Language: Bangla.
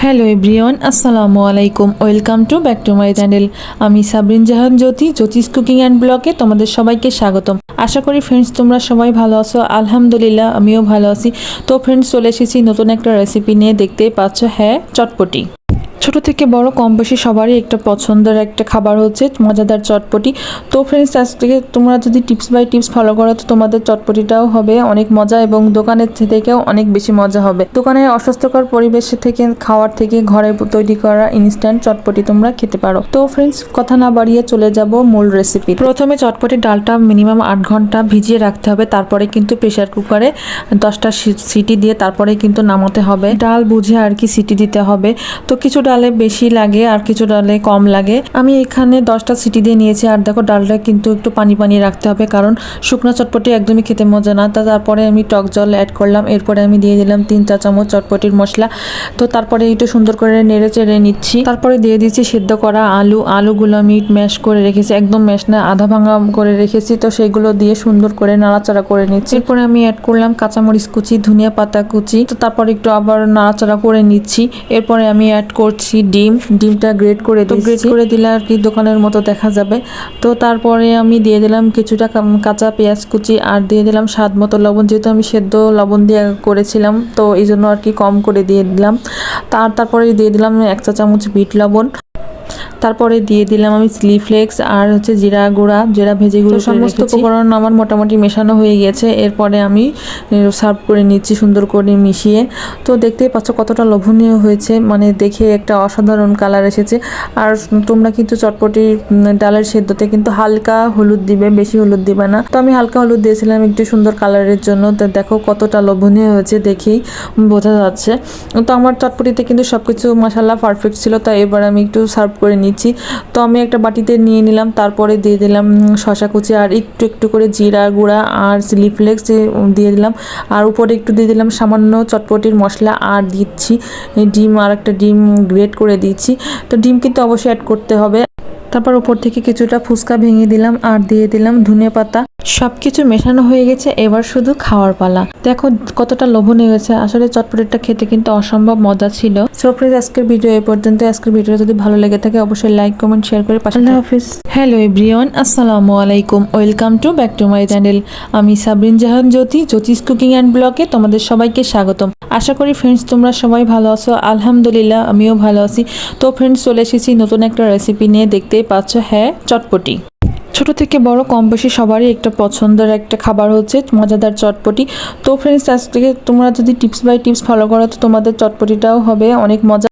হ্যালো এভরিওয়ান, আসসালামু আলাইকুম। Welcome to back to my channel. আমি সাবরিন জাহান জ্যোতিস কুকিং অ্যান্ড ব্লগে তোমাদের সবাইকে স্বাগতম। আশা করি ফ্রেন্ডস তোমরা সবাই ভালো আছো। আলহামদুলিল্লাহ আমিও ভালো আছি। তো ফ্রেন্ডস চলে এসেছি নতুন একটা রেসিপি নিয়ে। দেখতেই পাচ্ছ, হ্যাঁ, চটপটি। ছোট থেকে বড় কম বেশি সবারই একটা পছন্দের একটা খাবার হচ্ছে মজাদার চটপটি। তো ফ্রেন্ডস আজকে তোমরা যদি টিপস বাই টিপস ফলো করো তো তোমাদের চটপটিটাও হবে অনেক মজা এবং দোকানের থেকেও অনেক বেশি মজা হবে। দোকানে অস্বাস্থ্যকর পরিবেশ থেকে খাওয়ার থেকে ঘরে তৈরি করা ইনস্ট্যান্ট চটপটি তোমরা খেতে পারো। তো ফ্রেন্ডস কথা না বাড়িয়ে চলে যাব মূল রেসিপি। প্রথমে চটপটির ডালটা মিনিমাম 8 ঘন্টা ভিজিয়ে রাখতে হবে। তারপরে কিন্তু প্রেসার কুকারে 10টা সিটি দিয়ে তারপরে কিন্তু নামাতে হবে। ডাল বুঝে আর কি সিটি দিতে হবে। তো কিছু ডালে বেশি লাগে আর কিছু ডালে কম লাগে। আমি এখানে 10টা সিটি দিয়ে নিয়েছি। আর দেখো ডালটা কিন্তু একটু পানি পানি রাখতে হবে, কারণ শুকনো চটপটি একদমই খেতে মজা না। তারপরে আমি টক জল অ্যাড করলাম। এরপরে আমি দিয়ে দিলাম 3 চা চামচ চটপটির মশলা। তো তারপরে একটু সুন্দর করে নেড়ে চেড়ে নিচ্ছি। তারপরে দিয়ে দিচ্ছি সেদ্ধ করা আলুগুলো আমি ম্যাশ করে রেখেছি, একদম ম্যাশ না, আধা ভাঙা করে রেখেছি। তো সেগুলো দিয়ে সুন্দর করে নাড়াচাড়া করে নিচ্ছি। এরপরে আমি অ্যাড করলাম কাঁচামরিচ কুচি, ধনিয়া পাতা কুচি। তো তারপরে একটু আবার নাড়াচাড়া করে নিচ্ছি। এরপরে আমি অ্যাড করছি ডিমটা গ্রেট করে দিচ্ছি। গ্রেট করে দিলে আর কি দোকানের মতো দেখা যাবে। তো তারপরে আমি দিয়ে দিলাম কিছুটা কাঁচা পেঁয়াজ কুচি আর দিয়ে দিলাম স্বাদ মতো লবণ। যেহেতু আমি সেদ্ধ লবণ দিয়ে করেছিলাম তো এই জন্য আর কি কম করে দিয়ে দিলাম। তারপরে দিয়ে দিলাম 1 চা চামচ বিট লবণ। তারপরে দিয়ে দিলাম আমি চিলি ফ্লেক্স আর হচ্ছে জিরা গুঁড়া, জিরা ভেজে গুঁড়ো। সমস্ত উপকরণ আমার মোটামুটি মেশানো হয়ে গেছে। এরপরে আমি সার্ভ করে নিচ্ছি সুন্দর করে মিশিয়ে। তো দেখতেই পাচ্ছ কতটা লোভনীয় হয়েছে, মানে দেখে একটা অসাধারণ কালার এসেছে। আর তোমরা কিন্তু চটপটি ডালের সেদ্ধতে কিন্তু হালকা হলুদ দিবে, বেশি হলুদ দিবে না। তো আমি হালকা হলুদ দিয়েছিলাম একটু সুন্দর কালারের জন্য। তো দেখো কতটা লোভনীয় হয়েছে, দেখেই বোঝা যাচ্ছে। তো আমার চটপটিতে কিন্তু সবকিছু মাশাআল্লাহ পারফেক্ট ছিল। তো এবার আমি একটু সার্ভ করে নিচ্ছি। তো আমি একটা বাটিতে নিয়ে নিলাম। তারপরে দিয়ে দিলাম শসা কুচি আর একটু একটু করে জিরা গুঁড়া আর চিলি ফ্লেক্স দিয়ে দিলাম। আর উপরে একটু দিয়ে দিলাম সামান্য চটপটির মশলা। আর দিচ্ছি ডিম, আর একটা ডিম গ্রেট করে দিচ্ছি। তো ডিম কিন্তু অবশ্যই অ্যাড করতে হবে। তারপর উপর থেকে কিছুটা ফুচকা ভেঙে দিলাম আর দিয়ে দিলাম ধনিয়া পাতা। সবকিছু মেশানো হয়ে গেছে, এবার শুধু খাওয়ার পালা। দেখো কতটা লোভনীয় হয়েছে। আসলে চটপটিটা খেতে কিন্তু অসম্ভব মজা ছিল। সো ফ্রেন্ডস আজকের ভিডিও এই পর্যন্ত। আজকের ভিডিওটা যদি ভালো লেগে থাকে অবশ্যই লাইক কমেন্ট শেয়ার করে পাশে। আল্লাহ হাফিজ। হ্যালো এভরিওয়ান, আসসালামু আলাইকুম। Welcome to back to my channel. আমি সাবরিন জাহান জ্যোতিস কুকিং অ্যান্ড ব্লগে তোমাদের সবাইকে স্বাগতম। আশা করি ফ্রেন্ডস তোমরা সবাই ভালো আছো। আলহামদুলিল্লাহ আমিও ভালো আছি। তো ফ্রেন্ডস চলে এসেছি নতুন একটা রেসিপি নিয়ে। দেখতেই পাচ্ছ, হ্যাঁ, চটপটি। ছোট থেকে বড় কম বেশি সবারই একটা পছন্দের একটা খাবার হচ্ছে মজাদার চটপটি। তো ফ্রেন্ডস আজকে তোমরা যদি টিপস বাই টিপস ফলো করো তো তোমাদের চটপটিটাও হবে অনেক মজা।